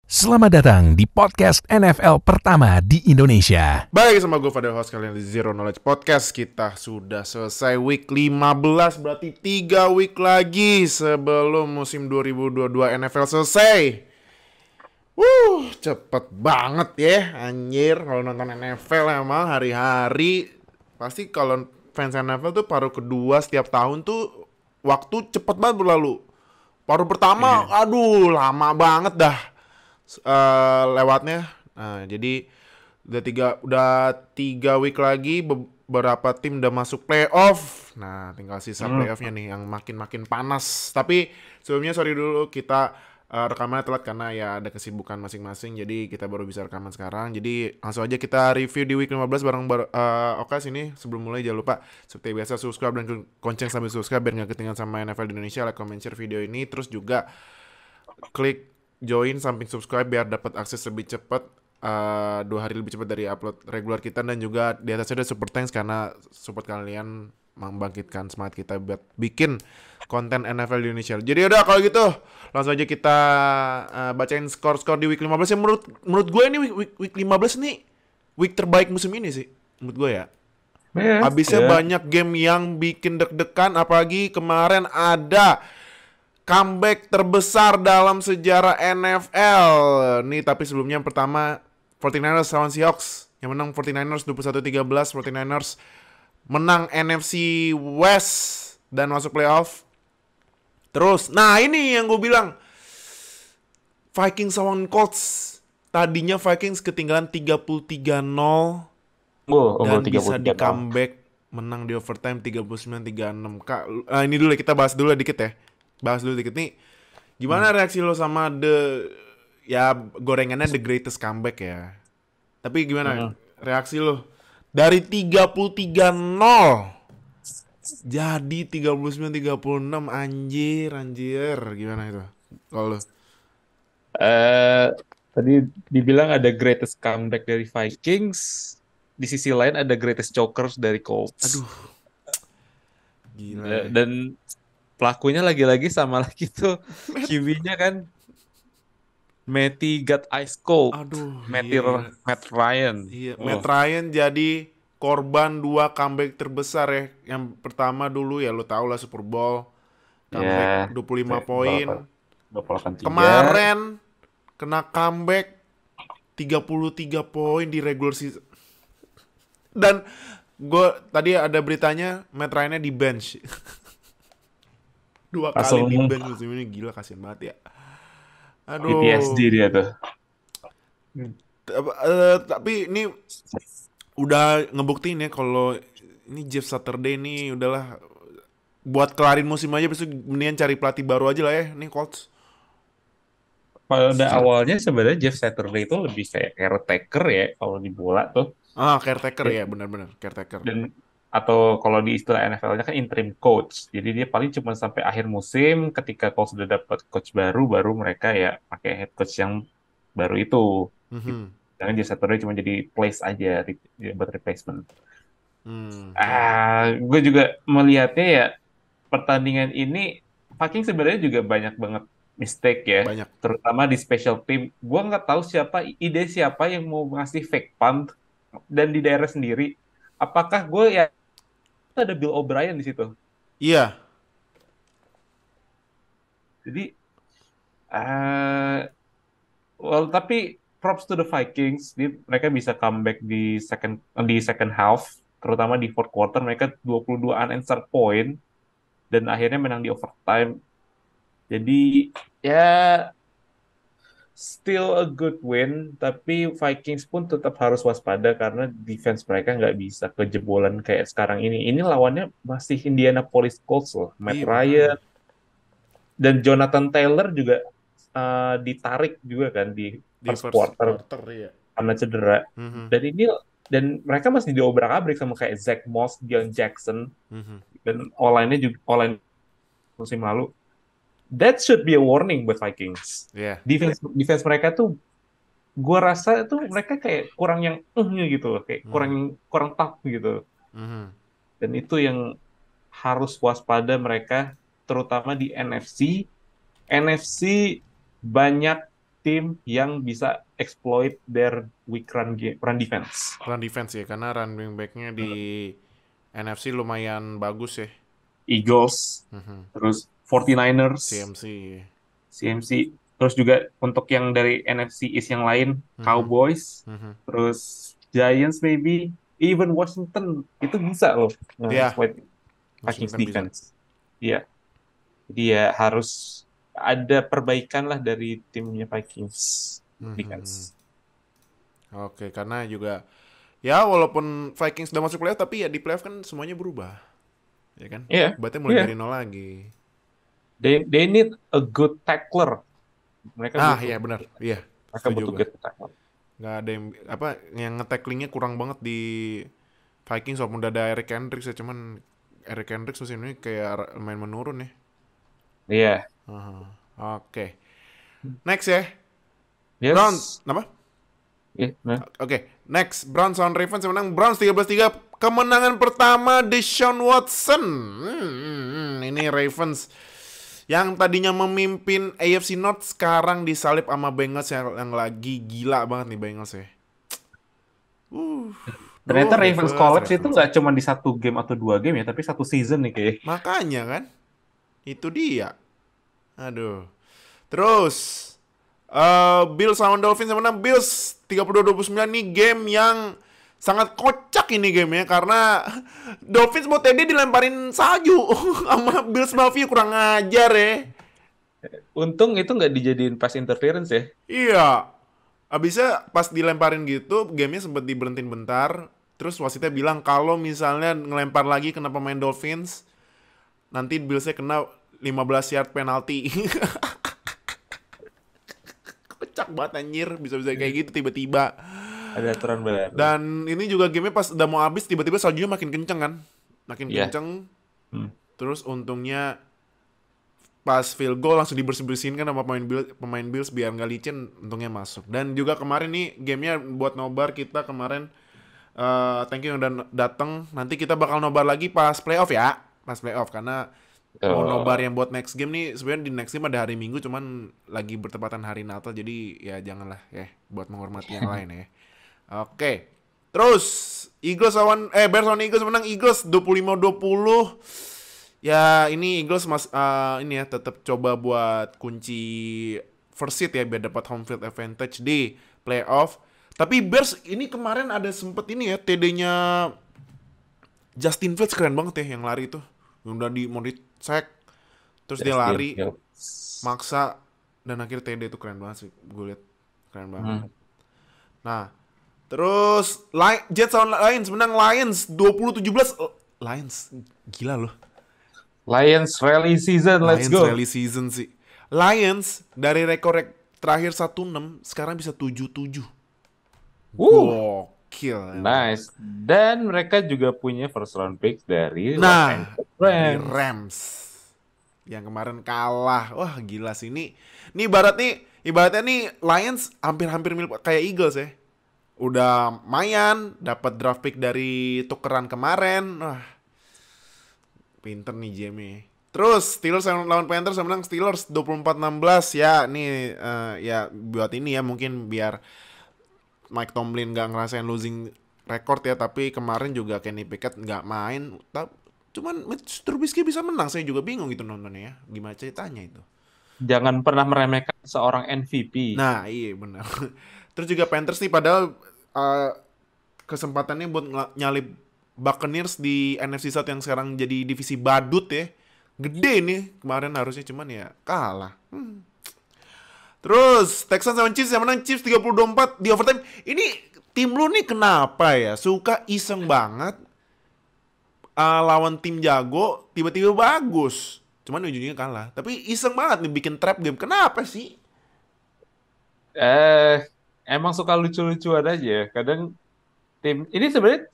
Selamat datang di podcast NFL pertama di Indonesia. Baik, sama gue Fadil host kalian di Zero Knowledge Podcast. Kita sudah selesai week 15, berarti 3 week lagi sebelum musim 2022 NFL selesai. Cepet banget ya, anjir. Kalau nonton NFL emang hari-hari. Pasti kalau fans NFL tuh paruh kedua setiap tahun tuh waktu cepet banget berlalu. Paruh pertama, aduh lama banget dah lewatnya. Nah, jadi udah tiga week lagi, beberapa tim udah masuk playoff. Nah, tinggal sisa playoffnya nih yang makin panas. Tapi sebelumnya sorry dulu kita rekamannya telat karena ya ada kesibukan masing-masing. Jadi kita baru bisa rekaman sekarang. Jadi langsung aja kita review di week 15 bareng Oke sini. Sebelum mulai jangan lupa seperti biasa subscribe dan lonceng sambil subscribe biar gak ketinggalan sama NFL di Indonesia. Like, comment, share video ini. Terus juga klik join samping subscribe biar dapat akses lebih cepat, 2 hari lebih cepat dari upload regular kita. Dan juga di atasnya ada super thanks karena support kalian membangkitkan semangat kita buat bikin konten NFL di Indonesia. Jadi udah kalau gitu langsung aja kita bacain skor-skor di week 15 yang menurut gue ini week 15 nih week terbaik musim ini sih menurut gue ya. Habisnya banyak game yang bikin deg-degan, apalagi kemarin ada comeback terbesar dalam sejarah NFL. Nih, tapi sebelumnya yang pertama 49ers lawan Seahawks. Yang menang 49ers 21-13. 49ers menang NFC West dan masuk playoff. Terus, nah ini yang gue bilang. Vikings lawan Colts. Tadinya Vikings ketinggalan 33-0 dan bisa di comeback menang di overtime 39-36. Kak, ini dulu kita bahas dulu dikit ya. Bahas dulu dikit nih. Gimana reaksi lo sama gorengannya the greatest comeback ya. Tapi gimana reaksi lo? Dari 33-0 jadi 39-36, anjir. Gimana itu? Kalau lo? Tadi dibilang ada greatest comeback dari Vikings, di sisi lain ada greatest chokers dari Colts. Aduh. Gila. Dan pelakunya lagi-lagi sama lagi tuh QB-nya kan Matty got ice cold. Aduh, Matt Ryan. Iya, Matt Ryan jadi korban 2 comeback terbesar ya. Yang pertama dulu ya lo tau lah Super Bowl. Comeback 25 poin. Kemarin kena comeback 33 poin di regular season. Dan gue tadi ada beritanya Matt Ryan-nya di bench. 2 kali di bench musim ini, gila, kasihan banget ya. Aduh. PTSD dia tuh. Tapi ini udah ngebuktiin ya kalau ini Jeff Saturday nih udahlah buat kelarin musim aja, besok mendingan cari pelatih baru aja lah ya nih Colts. Pada awalnya sebenarnya Jeff Saturday itu lebih kayak caretaker ya kalau di bola tuh. Caretaker ya, benar-benar caretaker. Dan atau kalau di istilah NFL-nya kan interim coach. Jadi dia paling cuma sampai akhir musim, ketika Colts sudah dapat coach baru mereka ya pakai head coach yang baru itu. Jangan Jeff Saturday cuma jadi place aja buat replacement. Gue juga melihatnya ya pertandingan ini Vikings sebenarnya juga banyak banget mistake ya, terutama di special team. Gue nggak tahu siapa yang mau ngasih fake punt dan di daerah sendiri. Apakah ada Bill O'Brien di situ? Iya. Jadi, tapi props to the Vikings, mereka bisa comeback di second half, terutama di fourth quarter mereka 22 unanswered point dan akhirnya menang di overtime. Jadi ya still a good win, tapi Vikings pun tetap harus waspada karena defense mereka nggak bisa kejebolan kayak sekarang ini. Ini lawannya masih Indianapolis Colts loh, Matt Ryan dan Jonathan Taylor juga ditarik juga kan di first quarter ya, karena cedera. Dan mereka masih diobrak-abrik sama kayak Zach Moss, Dion Jackson, dan all-line musim lalu. That should be a warning buat Vikings. Defense mereka tuh, gue rasa tuh mereka kayak kurang yang gitu, kayak kurang tough gitu. Dan itu yang harus waspada mereka, terutama di NFC. NFC banyak tim yang bisa exploit their weak run defense. Run defense ya, karena running back-nya di NFC lumayan bagus ya. Eagles, terus 49ers, CMC. CMC, terus juga untuk yang dari NFC East yang lain, Cowboys, terus Giants maybe, even Washington itu bisa loh Iya, exploit Vikings Washington bisa. defense. Iya, jadi ya harus ada perbaikan lah dari timnya Vikings defense. Oke, karena juga ya walaupun Vikings udah masuk playoff tapi ya di playoff kan semuanya berubah. Ya kan? Iya, Berarti mulai iya. dari nol lagi. They need a good tackler. Mereka butuh. Iya benar. Iya. Mereka Setuju butuh gue. good tackler. Nggak ada yang nge-tacklingnya kurang banget di Vikings walaupun udah ada Eric Kendricks ya, cuman Eric Kendricks musim ini kayak main menurun ya. Iya. Oke. Next ya. Yes. Browns, apa? Iya, nah. Oke, next Browns lawan Ravens yang menang. Browns 13-3. Kemenangan pertama Deshaun Watson. Ini Ravens yang tadinya memimpin AFC North sekarang disalip sama Bengals yang lagi gila banget nih Bengals ya. Ternyata Duh, Ravens collapse itu nggak cuma di 1 game atau 2 game ya, tapi 1 season nih kayaknya. Makanya kan, itu dia. Aduh. Terus Bills lawan Dolphins yang menang. Bills 32-29 nih game yang sangat kocak ini gamenya karena Dolphins mau TD dilemparin salju sama Bills Mafia, kurang ajar ya. Untung itu nggak dijadiin pass interference ya. Iya. Abisnya pas dilemparin gitu, gamenya sempat diberhentiin bentar. Terus wasitnya bilang kalau misalnya ngelempar lagi kena pemain Dolphins, nanti Billsnya kena 15 yard penalti. Kocak banget anjir, bisa-bisa kayak gitu tiba-tiba. Ada aturan baru. Dan ini juga gamenya pas udah mau habis tiba-tiba saljunya makin kenceng kan. Makin kenceng. Terus untungnya pas field goal langsung dibersih-bersihin kan sama pemain Bills biar nggak licin, untungnya masuk. Dan juga kemarin nih gamenya buat nobar kita kemarin, thank you yang udah dateng. Nanti kita bakal nobar lagi pas playoff ya, pas playoff karena mau nobar yang buat next game nih. Sebenarnya di next game ada hari Minggu, cuman lagi bertepatan hari Natal, jadi ya janganlah ya buat menghormati yang lain ya. Oke. Terus Bears lawan Eagles menang. Eagles 25-20. Ya ini Eagles ini ya tetap coba buat kunci first seed ya biar dapat home field advantage di playoff. Tapi Bears ini kemarin ada sempet ini ya TD-nya Justin Fields keren banget ya yang lari itu. Yang udah mau di-sack terus dia lari maksa dan akhirnya TD itu keren banget sih, gue lihat keren banget. Nah, terus Jets lawan Lions menang. Lions 20-17. Lions gila loh. Lions rally season, let's go. Lions rally season sih. Lions dari rekor terakhir 1-6 sekarang bisa 7-7. Gokil. Nice. Dan mereka juga punya first round pick dari Rams. Yang kemarin kalah. Wah, gila sih ini. Ini ibaratnya nih Lions hampir-hampir mirip kayak Eagles ya. Udah mayan dapat draft pick dari tukeran kemarin. Wah. Pinter nih Jamie. Terus Steelers lawan Panthers menang. Steelers 24-16 ya. Nih ya buat ini ya mungkin biar Mike Tomlin gak ngerasain losing record ya. Tapi kemarin juga Kenny Pickett gak main. Cuman Mitch Trubisky bisa menang. Saya juga bingung gitu nontonnya ya. Gimana ceritanya itu. Jangan pernah meremehkan seorang MVP. Nah iya benar. Terus juga Panthers nih padahal kesempatannya buat nyalip Buccaneers di NFC South yang sekarang jadi divisi badut ya. Gede nih kemarin harusnya, cuman ya kalah. Terus Texans sama Chiefs yang menang. Chiefs 30-24 di overtime. Ini tim lu nih kenapa ya suka iseng banget lawan tim jago tiba-tiba bagus. Cuman ujungnya kalah. Tapi iseng banget nih bikin trap game. Kenapa sih? Emang suka lucu-lucuan aja. Kadang tim ini sebenarnya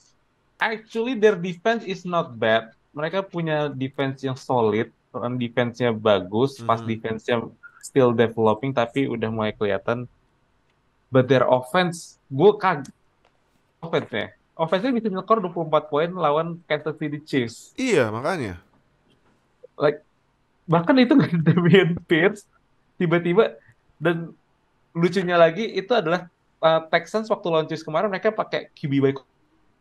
actually their defense is not bad. Mereka punya defense yang solid, defense-nya bagus, pas defense-nya still developing tapi udah mulai kelihatan. But their offense, gue kaget offense-nya. Offense-nya bisa nyekor 24 poin lawan Kansas City Chiefs. Iya, makanya. Like bahkan itu nggak Damian Pierce tiba-tiba dan lucunya lagi itu adalah Texans waktu launches kemarin mereka pakai QB by.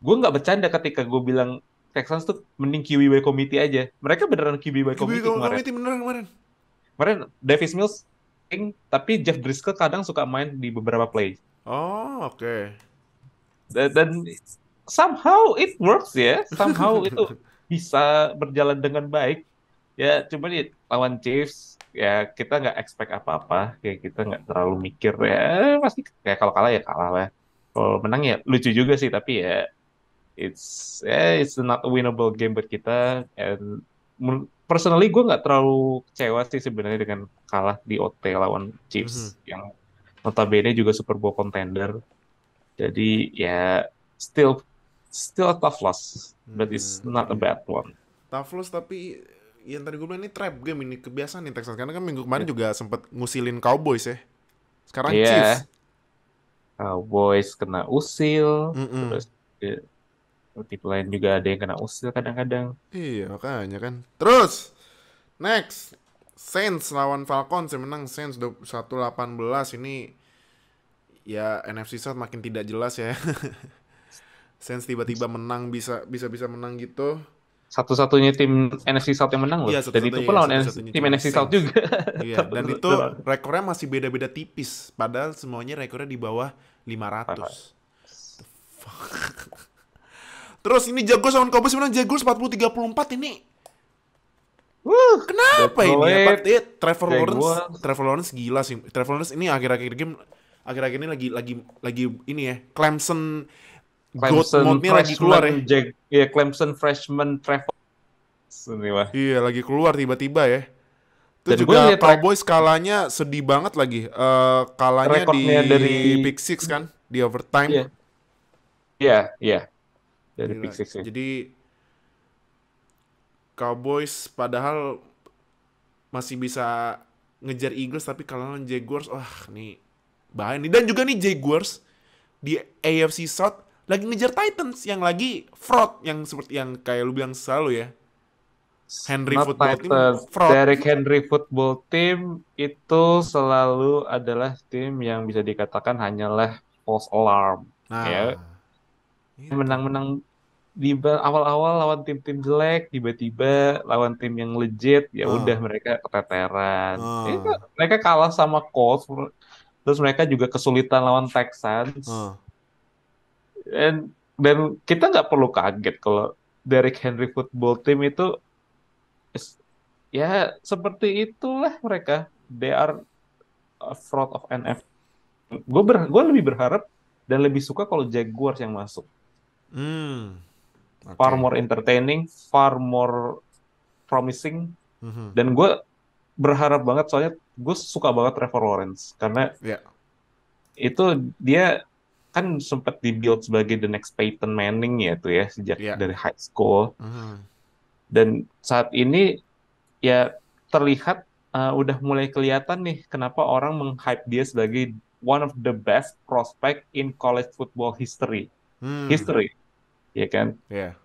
Gue nggak bercanda ketika gue bilang Texans tuh mending QB by committee aja. Mereka beneran QB by QB committee kemarin. committee beneran kemarin. Kemarin Davis Mills, tapi Jeff Driscoll kadang suka main di beberapa play. Oh, oke. Dan somehow it works ya. Somehow itu bisa berjalan dengan baik. Ya, cuma di lawan Chiefs, ya kita nggak expect apa-apa. Ya kita nggak terlalu mikir ya. Pasti kayak kalau kalah ya kalah lah. Kalau menang ya lucu juga sih, tapi ya it's not a winnable game buat kita. And personally gue nggak terlalu kecewa sih sebenarnya dengan kalah di OT lawan Mhm. Chiefs yang notabene juga Super Bowl contender. Jadi ya still still a tough loss, but it's not a bad one. Tough loss, tapi yang tadi gue bilang ini trap game, ini kebiasaan nih Texans, karena kan minggu kemarin Ya. juga sempet ngusilin Cowboys ya. Sekarang Iya, Chiefs. Cowboys kena usil, Mm-mm. terus tim lain juga ada yang kena usil kadang-kadang. Iya, makanya kan. Terus next, Saints lawan Falcons, yang menang Saints 21-18. Ini ya NFC South makin tidak jelas ya. Saints tiba-tiba menang, bisa menang gitu. Satu-satunya tim NFC South yang menang loh. Iya, Dan itu satu-satunya pun ya, lawan satu-satunya tim cuma NFC South Saints. juga. Iya, dan itu rekornya masih beda-beda tipis. Padahal semuanya rekornya di bawah 500. Terus ini Jaguars lawan Cowboys, menang Jaguars 40-34 ini. Kenapa ini ya? Detroit, Jaguars. Trevor Lawrence gila sih. Trevor Lawrence ini akhir-akhir ini lagi ini ya. Clemson GOAT Clemson mode-nya lagi keluar ya. ya Clemson freshman Trevor. Ini mah. Iya, lagi keluar tiba-tiba ya. Itu Dan gue juga lihat Cowboys kalahnya sedih banget lagi. Kalahnya di rekornya dari pick six kan, di overtime. iya, iya, dari Gila. pick six ya. Jadi Cowboys padahal masih bisa ngejar Eagles, tapi kalau lawan Jaguars, wah nih bahaya nih. Dan juga nih Jaguars di AFC South lagi ngejar Titans yang lagi fraud, yang seperti yang kayak lu bilang selalu ya. Henry Not Football Team Titans. fraud. Derrick Henry Football Team itu selalu adalah tim yang bisa dikatakan hanyalah false alarm. Ya, Nah, itu. menang-menang di awal-awal lawan tim-tim jelek, tiba-tiba lawan tim yang legit, ya udah Ah, mereka keteteran. ah, Mereka kalah sama Colts, terus mereka juga kesulitan lawan Texans. ah. Dan kita nggak perlu kaget kalau Derrick Henry Football Team itu ya seperti itulah mereka. They are a fraud of NFL. Gue lebih berharap dan lebih suka kalau Jaguars yang masuk. Far Oke. more entertaining, far more promising. Mhm. Dan gue berharap banget soalnya gue suka banget Trevor Lawrence karena Ya. itu dia kan sempat dibuild sebagai the next Peyton Manning ya tuh ya sejak Ya. dari high school. Mhm. Dan saat ini ya terlihat udah mulai kelihatan nih kenapa orang meng-hype dia sebagai one of the best prospect in college football history. History, ya kan? Ya.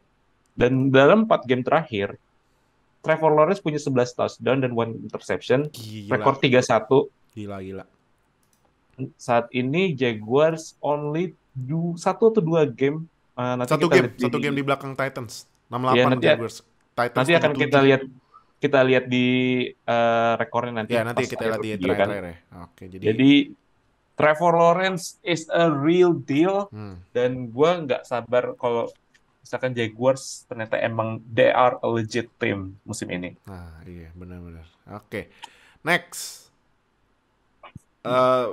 Dan dalam 4 game terakhir, Trevor Lawrence punya 11 touchdown dan 1 interception, Gila. rekor 3-1. Gila. Saat ini Jaguars only 1 atau 2 game. Nanti Satu kita game di belakang Titans. 68 Ya, Jaguars. Titans nanti akan 77. kita lihat di rekornya nanti Ya, nanti pas kita akhir lihat di video kan. terakhir ya. Oke, Jadi Trevor Lawrence is a real deal Hmm. dan gue nggak sabar kalau misalkan Jaguars ternyata emang they are a legit team musim ini. Nah, iya, benar-benar. Oke. Next.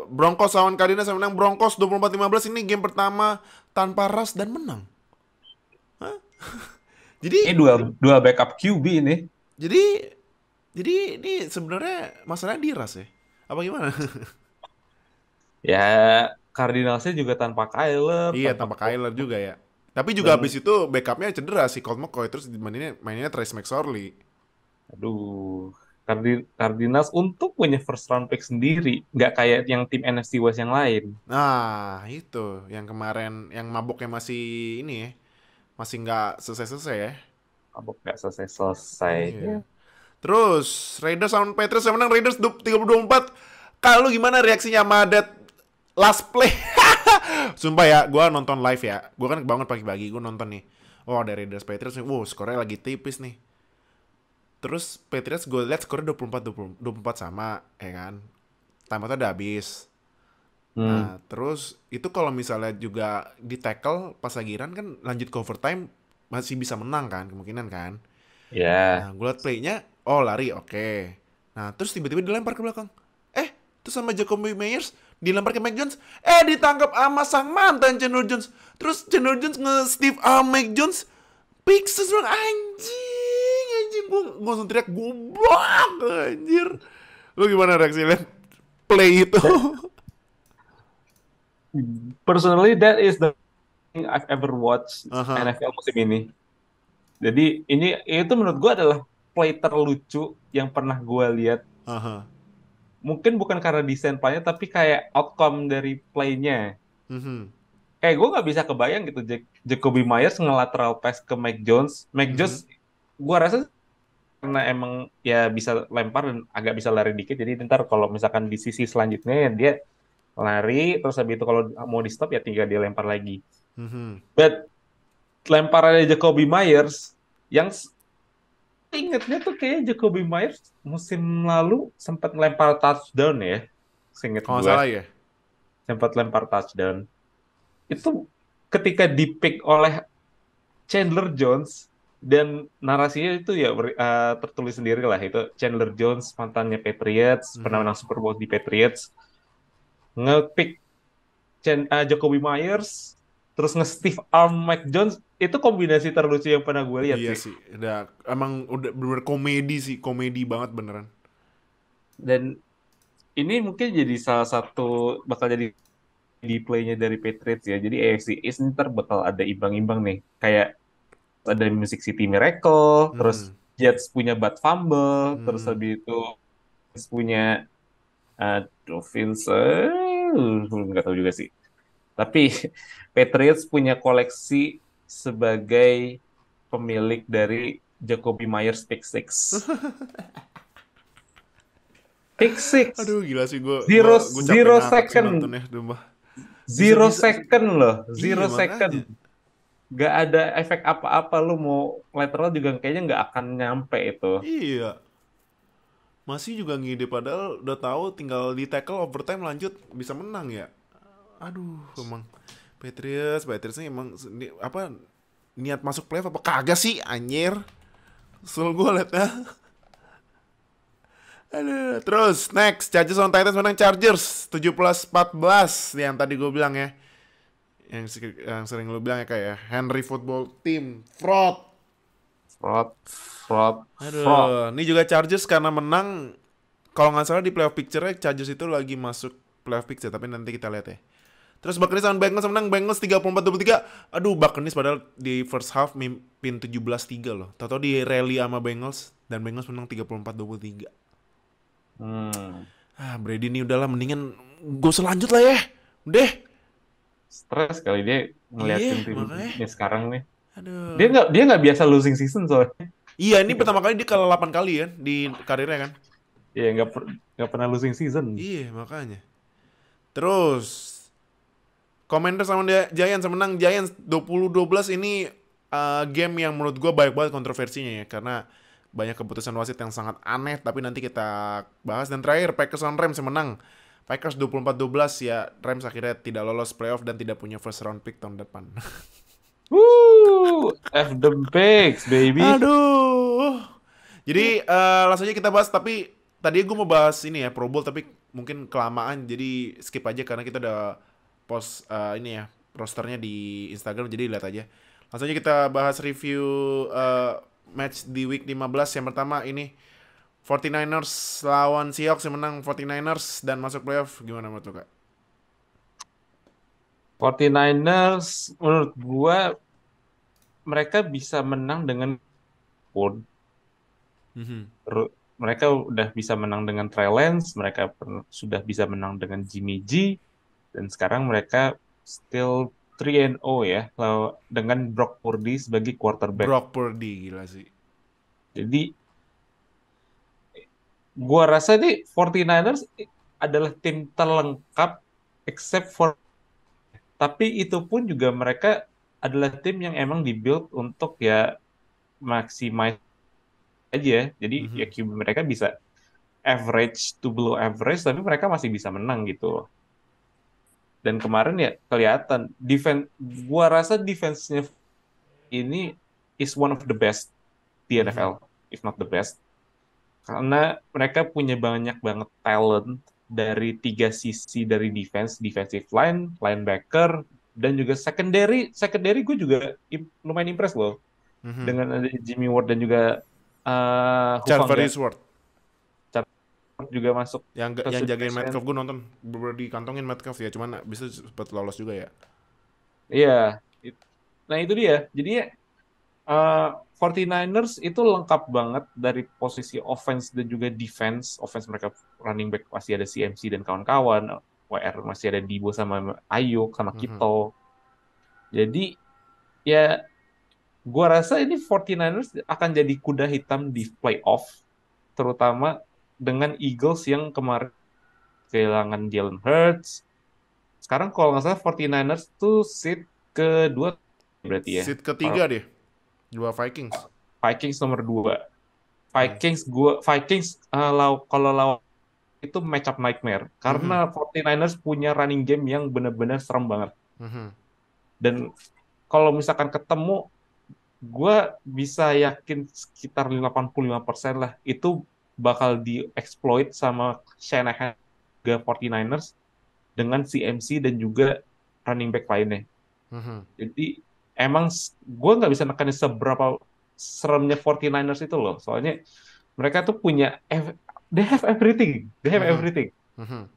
Broncos lawan Cardinals, yang menang Broncos 24-15. Ini game pertama tanpa Russ dan menang. Hah? Ini Jadi dua backup QB ini. jadi ini sebenarnya masalahnya di Russ ya. Apa gimana? Ya Cardinalsnya juga tanpa Kyler, Iya, tanpa Kyler juga ya. Tapi juga Dan- habis itu backupnya cedera si Colt McCoy, terus mainnya Trace McSorley. Aduh, Cardinals untuk punya first round pick sendiri, nggak kayak yang tim NFC West yang lain. Nah, itu yang kemarin yang maboknya masih ini ya. Masih nggak selesai-selesai ya. Abok nggak selesai-selesai. Iya. Terus Raiders lawan Patriots, yang menang Raiders 32-4. Kalau gimana reaksinya sama that last play. Sumpah ya, gue nonton live ya. Gue kan bangun pagi-pagi, gue nonton nih. Oh, dari Raiders Patriots nih. Wow, skornya lagi tipis nih. Terus Patriots gue liat skornya 24 sama, ya kan. Time udah habis. Hmm. Nah, terus itu kalau misalnya juga di tackle pas lagi run kan lanjut ke overtime masih bisa menang kan, kemungkinan kan. Ya. Nah, gue liat play-nya, oh lari, oke. Nah, terus tiba-tiba dilempar ke belakang. Terus sama Jacoby Myers dilempar ke Mac Jones. Ditangkap sama sang mantan Chandler Jones. Terus Chandler Jones nge-Steve Mac Jones. Pixes dong, anjing. Gue langsung teriak, goblok, anjir. Lu gimana reaksi liat play itu? Personally, that is the thing I've ever watched Aha, NFL musim ini. Jadi ini itu menurut gue adalah play terlucu yang pernah gue lihat. aha. Mungkin bukan karena desain playnya, tapi kayak outcome dari playnya. Mhm, Kayak gue nggak bisa kebayang gitu, Jacoby Myers ngelateral pass ke Mac Jones. Mac mhm, Jones, gue rasa karena emang ya bisa lempar dan agak bisa lari dikit. Jadi ntar kalau misalkan di sisi selanjutnya ya dia lari, terus habis itu kalau mau di stop ya tinggal dia lempar lagi. mhm. But lemparannya Jacoby Myers yang ingetnya tuh kayak Jacoby Myers musim lalu sempat lempar touchdown ya, seinget Kalau nggak gue salah ya. sempat lempar touchdown. Itu ketika dipick oleh Chandler Jones dan narasinya itu ya tertulis sendiri lah itu Chandler Jones mantannya Patriots pernah Mhm. menang Super Bowl di Patriots nge-pick Jacoby Myers terus nge-stiff arm Mike Jones itu kombinasi terlucu yang pernah gue lihat Iya sih. sih, emang udah bener komedi sih, komedi banget beneran. Dan ini mungkin jadi salah satu bakal jadi di play-nya dari Patriots ya. Jadi AFC East ntar bakal ada imbang-imbang nih. Kayak ada Music City Miracle, terus Mhm, Jets punya Bat Fumble, terus mhm. habis itu Jets punya Dolphins, nggak tahu juga sih. Tapi Patriots punya koleksi sebagai pemilik dari Jacoby Myers Pick Six. Pick Six, Aduh gila sih, gue capek zero ngakak sih second, nontonnya, sumpah. zero Bisa-bisa. second loh, Iya zero second. makanya. Gak ada efek apa-apa, lu mau lateral juga kayaknya nggak akan nyampe itu. Iya. Masih juga ngide padahal udah tahu tinggal di tackle overtime lanjut bisa menang ya. Aduh, emang Patriots ini emang apa niat masuk playoff apa kagak sih anjir. Soal gue liatnya. Aduh, terus next Chargers on Titans menang Chargers 17-14 yang tadi gue bilang ya. Yang sering lu bilang ya kayak Henry Football Team fraud. Fraud, fraud, fraud. Aduh, ini juga Chargers karena menang. Kalau nggak salah di playoff picture-nya Chargers itu lagi masuk playoff picture, tapi nanti kita lihat ya. Terus Buccaneers sama Bengals menang, Bengals 34-23. Aduh, Buccaneers padahal di first half mimpin 17-3 loh. Tahu-tahu di rally sama Bengals dan Bengals menang 34-23. Hmm. Brady ini udahlah mendingan gue selanjut lah ya. Udah. Stres kali dia Iya, ngeliatin makanya. timnya sekarang nih. Aduh. Dia nggak biasa losing season soalnya. Iya, ini Dia nggak pertama kali dia kalah 8 kali ya di karirnya kan. ya nggak pernah losing season. Iya, makanya. Terus Commanders sama Giants menang Giants 20-12 ini game yang menurut gue banyak banget kontroversinya ya karena banyak keputusan wasit yang sangat aneh tapi nanti kita bahas dan terakhir Packers on Rams yang menang. Packers 24-12 ya Rams akhirnya tidak lolos playoff dan tidak punya first round pick tahun depan. Woo, F them pigs, baby. Aduh. Jadi langsung aja kita bahas tapi tadi gue mau bahas ini ya Pro Bowl tapi mungkin kelamaan jadi skip aja karena kita udah post ini ya rosternya di Instagram jadi lihat aja. Langsung aja kita bahas review match di week 15 yang pertama ini 49ers lawan Seahawks yang menang 49ers dan masuk playoff gimana menurut lu Kak? 49ers menurut gua mereka bisa menang dengan pun Mhm. mereka udah bisa menang dengan Trey Lance, mereka sudah bisa menang dengan Jimmy G dan sekarang mereka still 3-0 ya dengan Brock Purdy sebagai quarterback. Brock Purdy gila sih. Jadi gua rasa nih 49ers adalah tim terlengkap except for, tapi itu pun juga mereka adalah tim yang emang dibuild untuk ya maximize aja. Jadi ya Mhm. QB mereka bisa average to below average, tapi mereka masih bisa menang gitu. Dan kemarin ya kelihatan defense, gua rasa defense-nya ini is one of the best di Mhm. NFL, if not the best. Karena mereka punya banyak banget talent dari tiga sisi dari defense, defensive line, linebacker, dan juga secondary. Secondary gue juga lumayan impress loh Mhm. dengan ada Jimmy Ward dan juga Hufanga Charvarius Ward juga masuk ke yang jagain situation. Metcalf, gue nonton bener dikantongin Metcalf ya, cuman bisa sempat lolos juga ya. Iya, It- nah itu dia. Jadi uh, 49ers itu lengkap banget dari posisi offense dan juga defense. Offense mereka running back masih ada CMC dan kawan-kawan. WR masih ada Dibo sama Ayuk sama Mhm. Kittle. Jadi ya gua rasa ini 49ers akan jadi kuda hitam di playoff, terutama dengan Eagles yang kemarin kehilangan Jalen Hurts. Sekarang kalau nggak salah 49ers tuh seat kedua berarti ya. Seat Kalau ketiga deh, dua Vikings. Vikings nomor 2. Hmm. Vikings kalau lawan itu matchup nightmare Mhm. karena 49ers punya running game yang benar-benar serem banget. Mhm. Dan kalau misalkan ketemu, gue bisa yakin sekitar 85% lah itu bakal dieksploit sama Shanahan ke 49ers dengan CMC dan juga running back lainnya. Mhm. Jadi emang gue nggak bisa nekanin seberapa seremnya 49ers itu loh. Soalnya mereka tuh punya they have everything. They have Mhm. everything. Mhm.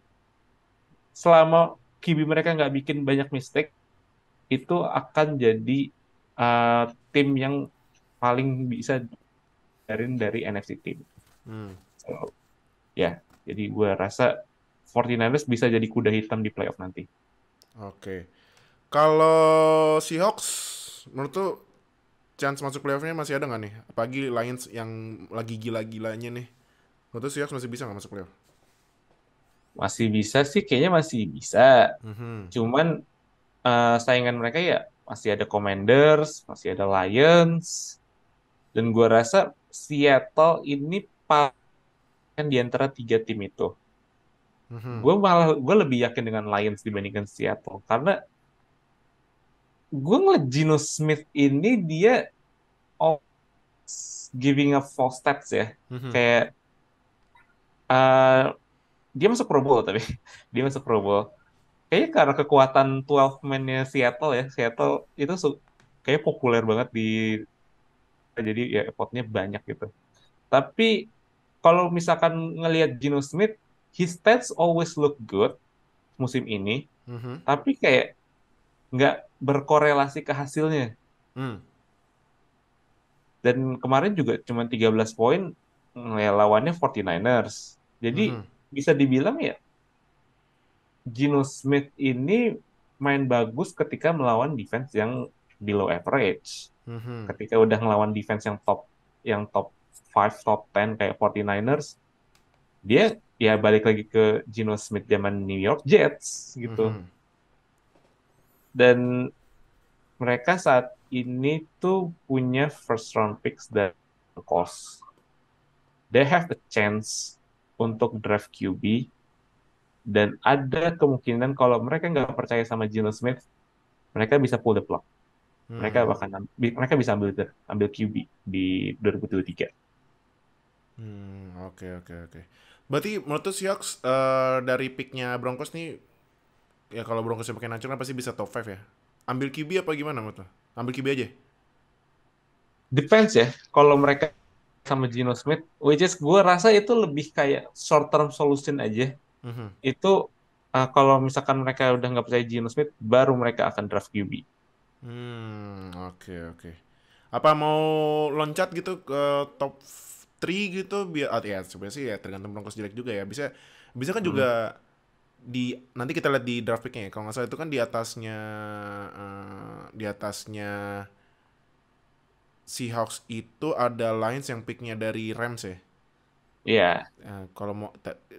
Selama QB mereka nggak bikin banyak mistake, itu akan jadi tim yang paling bisa dari NFC team. Hmm. So, ya, jadi gue rasa 49ers bisa jadi kuda hitam di playoff nanti. Oke. Kalau Seahawks, menurut tuh chance masuk playoffnya masih ada nggak nih? Apalagi Lions yang lagi gila-gilanya nih. Menurut tuh Seahawks masih bisa nggak masuk playoff? Masih bisa sih, kayaknya masih bisa. Mhm. Cuman saingan mereka ya masih ada Commanders, masih ada Lions, dan gue rasa Seattle ini paling di antara tiga tim itu. Mhm. Gue lebih yakin dengan Lions dibandingkan Seattle karena gue ngeliat Geno Smith ini dia always giving a false stats ya. Mhm. Kayak eh, dia masuk Pro Bowl tapi dia masuk Pro Bowl. Kayaknya karena kekuatan 12 man-nya Seattle ya. Seattle itu kayak populer banget jadi ya effortnya banyak gitu. Tapi kalau misalkan ngelihat Geno Smith, his stats always look good musim ini, Mhm. tapi kayak nggak berkorelasi ke hasilnya. Hmm. Dan kemarin juga cuma 13 poin ya, lawannya 49ers. Jadi Mhm. bisa dibilang ya Geno Smith ini main bagus ketika melawan defense yang below average. Mhm. Ketika udah ngelawan defense yang top 5, top 10 kayak 49ers, dia ya balik lagi ke Geno Smith zaman New York Jets gitu. Mhm. Dan mereka saat ini tuh punya first round picks dari cost. They have a chance untuk draft QB dan ada kemungkinan kalau mereka nggak percaya sama Geno Smith, mereka bisa pull the plug. Hmm. Mereka bisa ambil QB di 2023. Hmm. Oke, oke, oke. Berarti menurut tuh Seahawks dari picknya Broncos nih, ya kalau Broncos yang pakai Nacho kan pasti bisa top 5 ya. Ambil QB apa gimana menurut lo? Ambil QB aja. Depends ya, kalau mereka sama Geno Smith, which is gue rasa itu lebih kayak short term solution aja. Mhm. Itu kalau misalkan mereka udah nggak percaya Geno Smith, baru mereka akan draft QB. Hmm, oke, oke. Apa mau loncat gitu ke top 3 gitu biar ya sebenarnya sih ya tergantung Broncos jelek juga ya. Bisa bisa kan Hmm. juga di nanti kita lihat di draft picknya ya. Kalau nggak salah itu kan di atasnya Seahawks itu ada Lions yang picknya dari Rams ya. Iya. Kalau mau,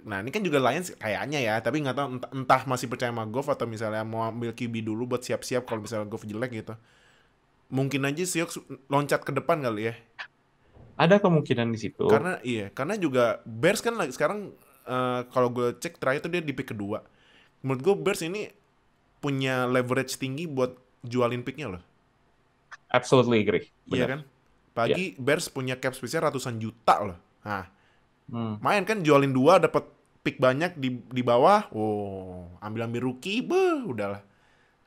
nah ini kan juga Lions kayaknya ya, tapi nggak tahu entah masih percaya sama Goff atau misalnya mau ambil QB dulu buat siap-siap kalau misalnya Goff jelek gitu. Mungkin aja Seahawks loncat ke depan kali ya. Ada kemungkinan di situ. Karena juga Bears kan sekarang kalau gue cek terakhir tuh dia di pick kedua. Menurut gue Bears ini punya leverage tinggi buat jualin picknya loh. Absolutely agree. Iya Benar. kan? Ya. Pagi Bears punya cap space-nya ratusan juta loh. Nah, Hmm. main kan jualin dua dapat pick banyak di bawah. Oh, ambil rookie, udahlah.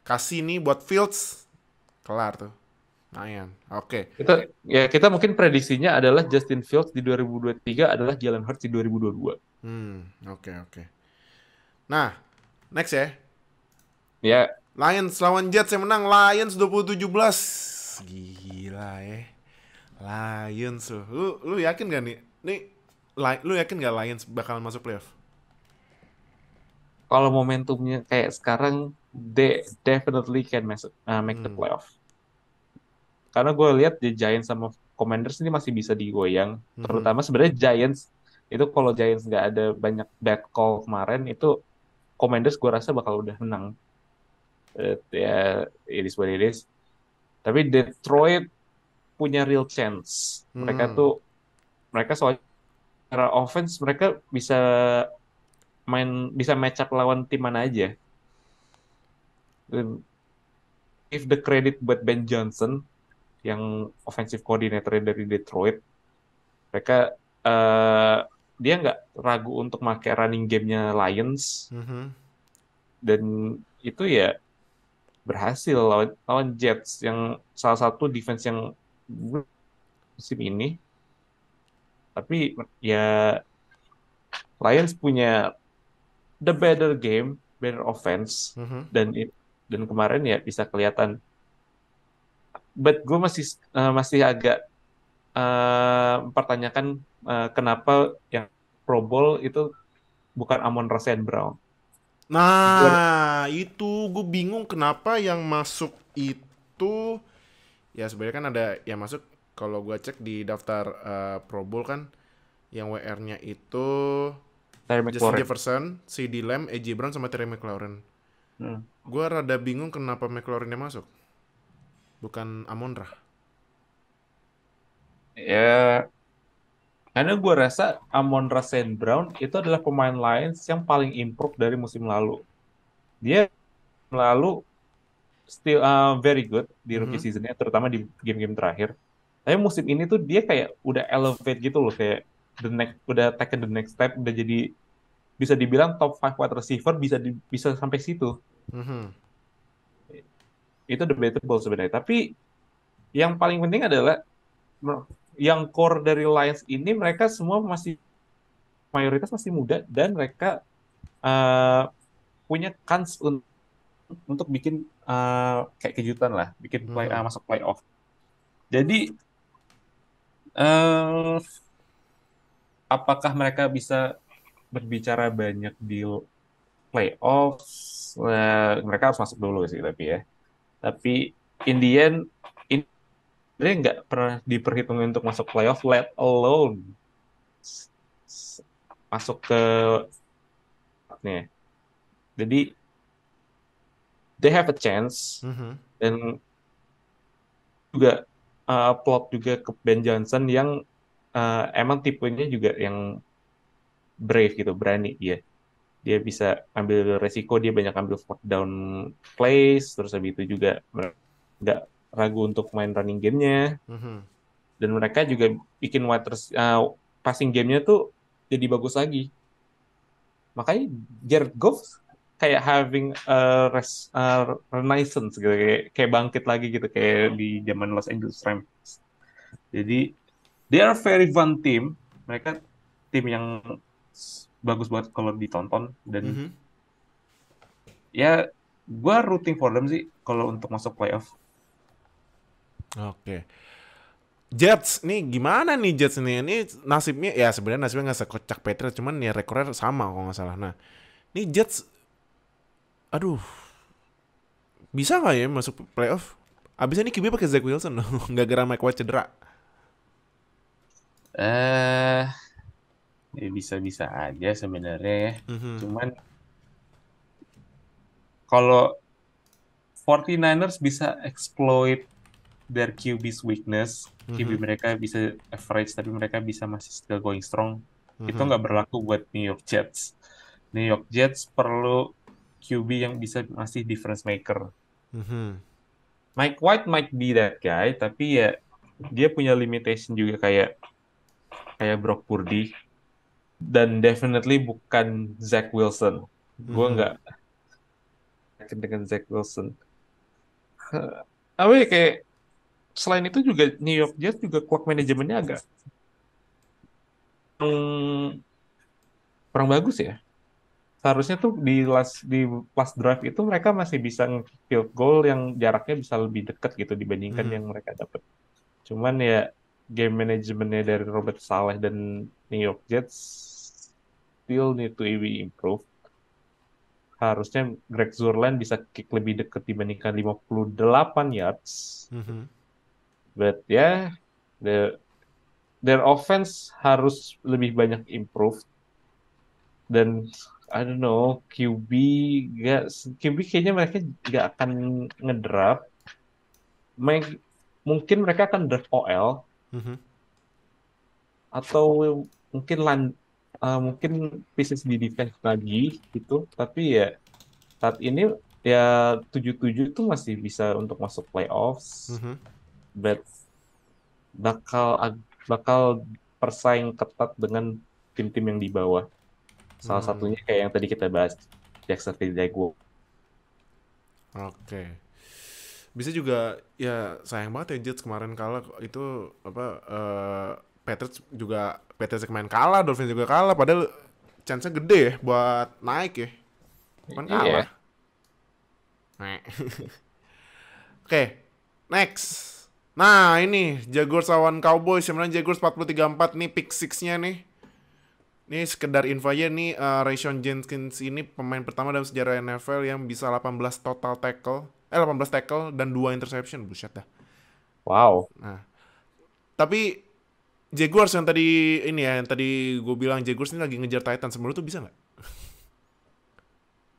Kasih nih buat Fields, kelar tuh. Lumayan. Oke. Kita mungkin prediksinya adalah Justin Fields di 2023 adalah Jalen Hurts di 2022. Oke. Nah, next ya. Ya, Lions lawan Jets yang menang. Lions 2017. Gila ya. Lions loh. Lu yakin gak nih? Lu yakin gak Lions bakalan masuk playoff? kalau momentumnya kayak sekarang, they definitely can make the Hmm. playoff. Karena gue lihat di Giants sama Commanders ini masih bisa digoyang. Mhm. Terutama sebenarnya Giants itu kalau Giants nggak ada banyak bad call kemarin itu Commanders gue rasa bakal udah menang. Ya, it is what it is. Tapi Detroit punya real chance. Hmm. Mereka secara offense mereka bisa match up lawan tim mana aja. Dan give the credit buat Ben Johnson yang offensive coordinator dari Detroit. Mereka eh, dia nggak ragu untuk pakai running game-nya Lions Mhm. dan itu ya berhasil lawan Jets yang salah satu defense yang musim ini. Tapi ya Lions punya the better game, better offense Mhm. dan kemarin ya bisa kelihatan. But gue masih agak mempertanyakan kenapa yang Pro Bowl itu bukan Amon-Ra St. Brown. Gue Nah, itu gue bingung kenapa yang masuk itu ya sebenarnya kan ada yang masuk kalau gue cek di daftar Pro Bowl kan yang WR-nya itu Terry Justin McLaurin. Jefferson, CeeDee Lamb, AJ Brown sama Terry McLaurin. Hmm. Gue rada bingung kenapa McLaurin-nya masuk, bukan Amon-Ra. Ya, karena gue rasa Amon-Ra St. Brown itu adalah pemain Lions yang paling improve dari musim lalu. Dia lalu still very good di rookie Mhm. seasonnya, terutama di game-game terakhir. Tapi musim ini tuh dia kayak udah elevate gitu loh, kayak udah taken the next step, udah jadi bisa dibilang top 5 wide receiver bisa sampai situ. Mhm. Itu debatable sebenarnya. Tapi yang paling penting adalah yang core dari Lions ini mereka semua mayoritas masih muda dan mereka uh, punya kans untuk bikin kayak kejutan lah, bikin Mhm. masuk playoff. Jadi uh, apakah mereka bisa berbicara banyak di playoff? Mereka harus masuk dulu sih tapi ya. Tapi in the end ini dia nggak pernah diperhitungin untuk masuk playoff, let alone masuk ke nih. Jadi they have a chance Mhm. dan juga plot juga ke Ben Johnson yang emang tipenya juga yang brave gitu, berani dia. Dia bisa ambil resiko, dia banyak ambil fourth down plays, terus habis itu juga nggak ragu untuk main running game-nya. Mhm. Dan mereka juga bikin passing game-nya tuh jadi bagus lagi. Makanya Jared Goff kayak having a renaissance gitu, kayak bangkit lagi gitu kayak di zaman Los Angeles Rams. Jadi they are very fun team. Mereka tim yang bagus banget kalau ditonton dan Mhm. ya gue rooting for them sih kalau untuk masuk playoff. Oke. Jets nih gimana nih Jets nih? Ini nasibnya ya sebenarnya nasibnya nggak sekocak Patriots, cuman ya rekornya sama kalau nggak salah. Nah, ini Jets, aduh, bisa nggak ya masuk playoff? Abisnya ini QB pakai Zach Wilson loh, nggak gara Mike White cedera. Eh Ya bisa-bisa aja sebenarnya ya. Mhm. Cuman kalau 49ers bisa exploit their QB's weakness, QB Mhm. mereka bisa average tapi mereka bisa masih still going strong. Itu Mhm. nggak berlaku buat New York Jets. New York Jets perlu QB yang bisa masih difference maker. Mhm. Mike White might be that guy, tapi ya dia punya limitation juga kayak kayak Brock Purdy dan definitely bukan Zach Wilson. Gue Mhm. nggak yakin dengan Zach Wilson. Tapi kayak selain itu juga New York Jets juga clock manajemennya agak kurang, kurang bagus ya. Seharusnya tuh di last drive itu mereka masih bisa field goal yang jaraknya bisa lebih dekat gitu dibandingkan Mhm. yang mereka dapat. Cuman ya game manajemennya dari Robert Saleh dan New York Jets still need to be improved. Harusnya Greg Zuerlein bisa kick lebih dekat dibandingkan 58 yards. Mhm. But ya, yeah, their offense harus lebih banyak improve. Dan I don't know, gak, QB kayaknya mereka nggak akan ngedraft. Mungkin mereka akan draft OL Mhm. atau mungkin mungkin pieces di defense lagi gitu. Tapi ya saat ini ya 77 itu masih bisa untuk masuk playoffs. Mhm. But bakal bakal persaing ketat dengan tim-tim yang di bawah. Salah Hmm. satunya kayak yang tadi kita bahas, Jacksonville Jaguars. Oke. Bisa juga ya sayang banget ya Jets kemarin kalah itu apa Patriots juga Patriots kemarin kalah, Dolphins juga kalah padahal chance-nya gede ya buat naik ya. Cuman kalah. Iya. Nek. Oke. Next. Nah, ini Jaguars lawan Cowboys. Sebenarnya Jaguars 43-4 nih pick six-nya nih. Ini sekedar info aja nih, Rayshon Jenkins ini pemain pertama dalam sejarah NFL yang bisa 18 total tackle, 18 tackle dan 2 interception, buset dah. Wow. Nah, tapi Jaguars yang tadi ini ya, yang tadi gue bilang Jaguars ini lagi ngejar Titans, menurut tuh bisa nggak?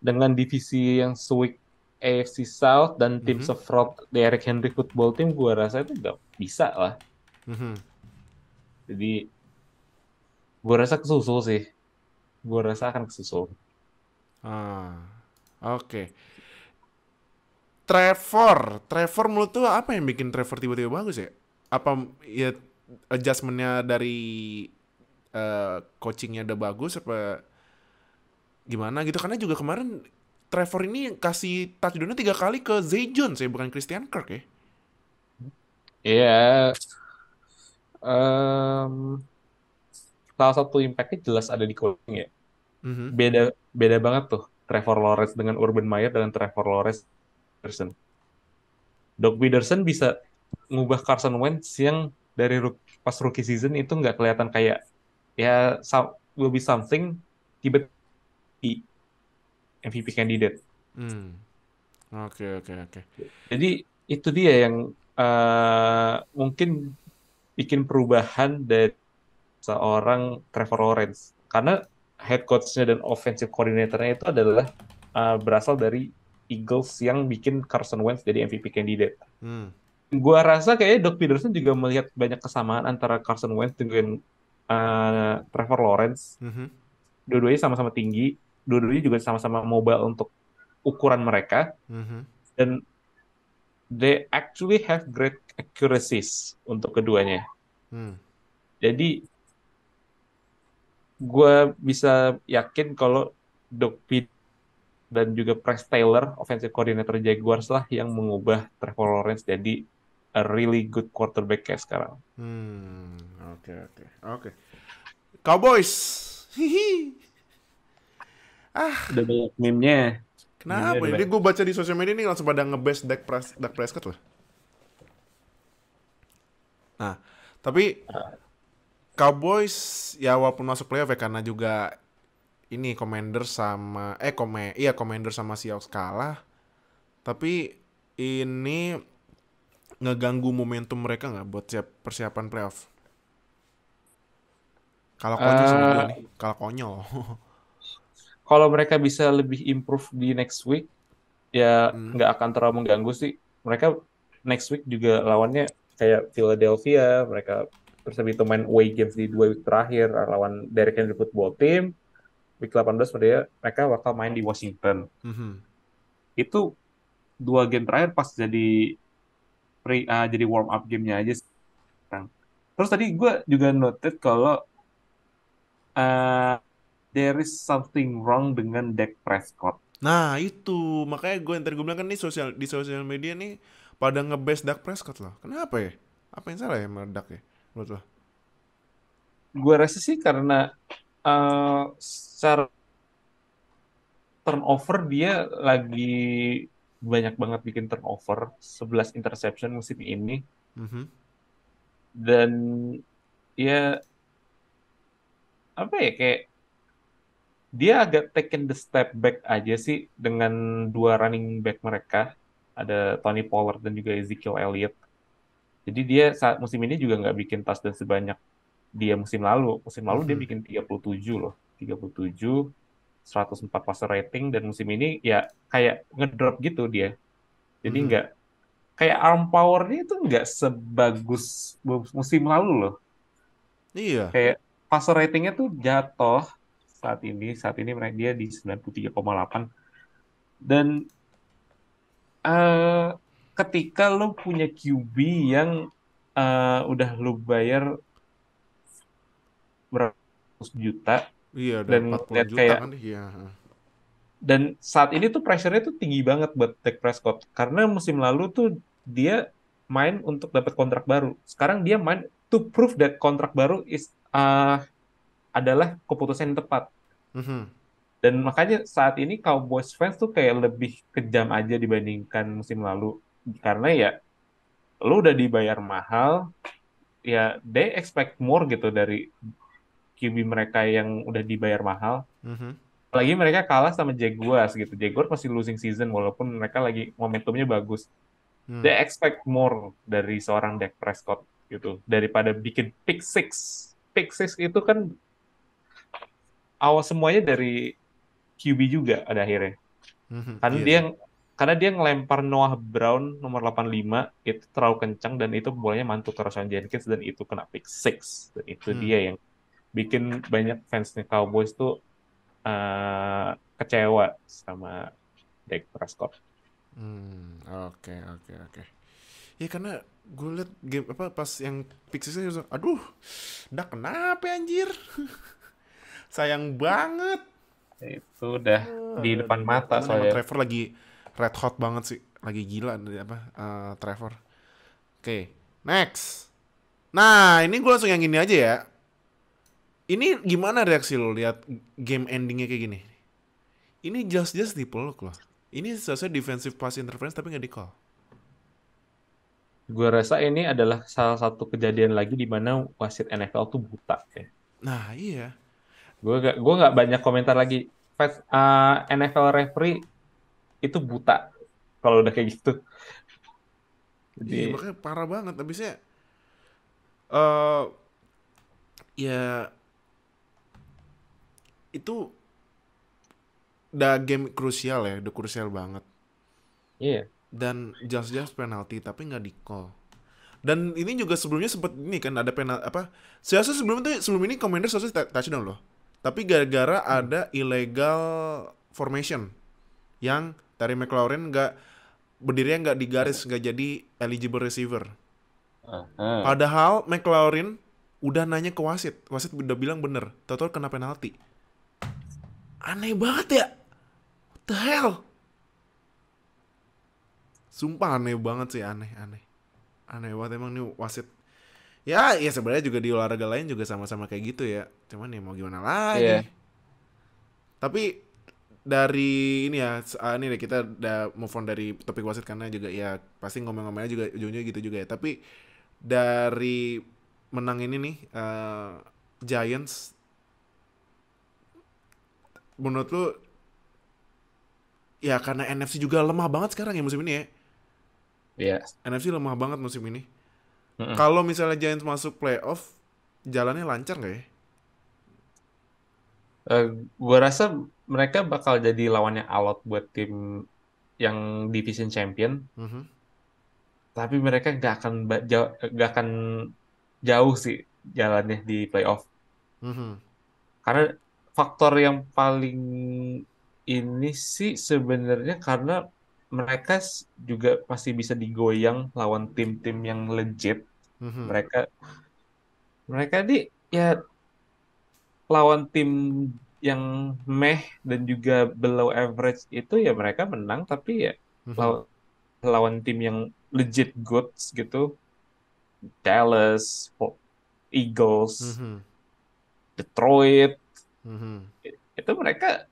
Dengan divisi yang seweak AFC South dan tim Mhm. sefront Derrick Henry Football Team, gua rasa itu nggak bisa lah. Mhm. Jadi, gua rasa kesusul sih. Gua rasa akan kesusul. Ah, oke. Trevor menurut tuh apa yang bikin Trevor tiba-tiba bagus ya? Apa ya adjustmentnya dari coachingnya udah bagus apa gimana gitu? Karena juga kemarin Trevor ini kasih touchdownnya 3 kali ke Zay Jones ya, bukan Christian Kirk ya. Iya, em, salah satu impactnya jelas ada di coaching ya. Mhm. Beda beda banget tuh Trevor Lawrence dengan Urban Meyer dengan Trevor Lawrence Peterson. Doug Peterson bisa ngubah Carson Wentz yang dari pas rookie season itu nggak kelihatan kayak ya will be something, tiba-tiba MVP candidate. Hmm. Oke, oke, oke. Jadi itu dia yang mungkin bikin perubahan dari seorang Trevor Lawrence. Karena head coach-nya dan offensive coordinator-nya itu adalah berasal dari Eagles yang bikin Carson Wentz jadi MVP candidate. Hmm. Gua rasa kayaknya Doug Peterson juga melihat banyak kesamaan antara Carson Wentz dengan Trevor Lawrence. Mhm. Dua-duanya sama-sama tinggi, dua-duanya juga sama-sama mobile untuk ukuran mereka, Mhm. dan they actually have great accuracies untuk keduanya. Hmm. Jadi gue bisa yakin kalau Doug Peterson dan juga Press Taylor, offensive coordinator Jaguars lah yang mengubah Trevor Lawrence jadi a really good quarterback kayak sekarang. Hmm. Oke, oke. Oke. Cowboys. Hihi. Ah, Udah banyak meme-nya. Meme-nya kenapa udah ini banyak. gue baca di sosial media nih langsung pada ngebest Dak Prescott lah. Nah, tapi Cowboys ya walaupun masuk playoff ya karena juga ini Commander sama Commander sama Seahawks kalah, tapi ini ngeganggu momentum mereka nggak buat persiapan playoff? Kalau konyol sama gue Eh, nih, kalau konyol. Kalau mereka bisa lebih improve di next week, ya Hmm. nggak akan terlalu mengganggu sih. Mereka next week juga lawannya kayak Philadelphia, mereka terus habis itu main away games di 2 week terakhir lawan Derek Henry Football Team. Week 18 mereka bakal main di Washington. Mhm. Itu 2 game terakhir pas jadi warm up gamenya aja sekarang. Terus tadi gue juga noted kalau uh, there is something wrong dengan Dak Prescott. Nah itu makanya gue yang tadi gue bilang kan nih di sosial media nih pada nge-base Dak Prescott loh. Kenapa ya? Apa yang salah ya sama Dak ya? Menurut lo? Gue rasa sih karena secara turnover dia lagi banyak banget bikin turnover, 11 interception musim ini, Mhm. dan ya apa ya, kayak dia agak taken the step back aja sih dengan dua running back mereka, ada Tony Pollard dan juga Ezekiel Elliott. Jadi dia saat musim ini juga nggak bikin touchdown sebanyak dia musim lalu. Musim lalu dia Mhm. bikin 37 loh, 37, 104 passer rating, dan musim ini ya kayak ngedrop gitu dia. Jadi Mhm. nggak, kayak arm powernya itu nggak sebagus musim lalu loh. Iya. Kayak passer ratingnya tuh jatuh saat ini. Saat ini mereka dia di 93,8. Dan eh, ketika lo punya QB yang udah lo bayar berapa ratus juta, Iya udah dan 40-an lihat juta kayak, kan iya. dan saat ini tuh pressure-nya tuh tinggi banget buat Dak Prescott karena musim lalu tuh dia main untuk dapat kontrak baru. Sekarang dia main to prove that kontrak baru adalah keputusan yang tepat. Mhm. Dan makanya saat ini Cowboys fans tuh kayak lebih kejam aja dibandingkan musim lalu. Karena ya lu udah dibayar mahal, ya they expect more gitu dari QB mereka yang udah dibayar mahal. Mhm. Apalagi mereka kalah sama Jaguars gitu. Jaguars masih losing season walaupun mereka lagi momentumnya bagus. Hmm. They expect more dari seorang Dak Prescott gitu daripada bikin pick six. Pick six itu kan awal semuanya dari QB juga ada akhirnya. Mhm. Karena Iya dia sih. karena dia ngelempar Noah Brown nomor 85 itu terlalu kencang, dan itu bolanya mantul ke Rashawn Jenkins dan itu kena pick six, dan itu Hmm. dia yang bikin banyak fansnya Cowboys tuh kecewa sama Dak Prescott. Oke, oke, oke. Ya karena gue liat game apa pas yang Pixisnya langsung, aduh, dah kenapa ya, anjir? Sayang banget. Itu udah di depan Aduh. mata Cuman emang soalnya. Trevor lagi red hot banget sih, lagi gila dari apa Trevor. Oke, next. Nah, ini gue langsung yang ini aja ya. Ini gimana reaksi lo lihat game endingnya kayak gini? Ini jelas-jelas dipeluk loh. Ini sesuai defensive pass interference tapi nggak di call. Gue rasa ini adalah salah satu kejadian lagi di mana wasit NFL tuh buta ya. Nah iya. Gue nggak banyak komentar lagi. NFL referee itu buta kalau udah kayak gitu. Iya Jadi makanya parah banget. Habisnya eh ya itu udah game krusial ya, udah krusial banget. iya, Dan jelas-jelas penalti tapi nggak di call. Dan ini juga sebelumnya sempat ini kan ada penal apa? Saya rasa sebelum ini Commanders harusnya touchdown loh. Tapi gara-gara ada illegal formation yang Terry McLaurin nggak berdirinya nggak di garis, nggak jadi eligible receiver. Aha. Padahal McLaurin udah nanya ke wasit, wasit udah bilang bener, tau kena penalti. Aneh banget ya, what the hell? Sumpah aneh banget sih, aneh banget emang nih wasit. Ya, ya sebenarnya juga di olahraga lain juga sama-sama kayak gitu ya. Cuman ya mau gimana lagi. Iya, Tapi dari ini ya, ini deh kita udah move on dari topik wasit karena juga ya pasti ngomong-ngomongnya juga ujungnya gitu juga ya. Tapi dari menang ini nih Giants, menurut lu ya karena NFC juga lemah banget sekarang ya musim ini ya. iya. NFC lemah banget musim ini. Mm-mm. Kalau misalnya Giants masuk playoff, jalannya lancar nggak ya? Eh, gua rasa mereka bakal jadi lawannya alot buat tim yang division champion, Mhm, tapi mereka nggak akan jauh sih jalannya di playoff. mhm, Karena faktor yang paling ini sih sebenarnya karena mereka juga masih bisa digoyang lawan tim-tim yang legit. mhm, Mereka mereka nih ya lawan tim yang meh dan juga below average itu ya mereka menang, tapi ya mhm, lawan lawan tim yang legit goods gitu, Dallas, Eagles, mhm, Detroit, mhm, itu mereka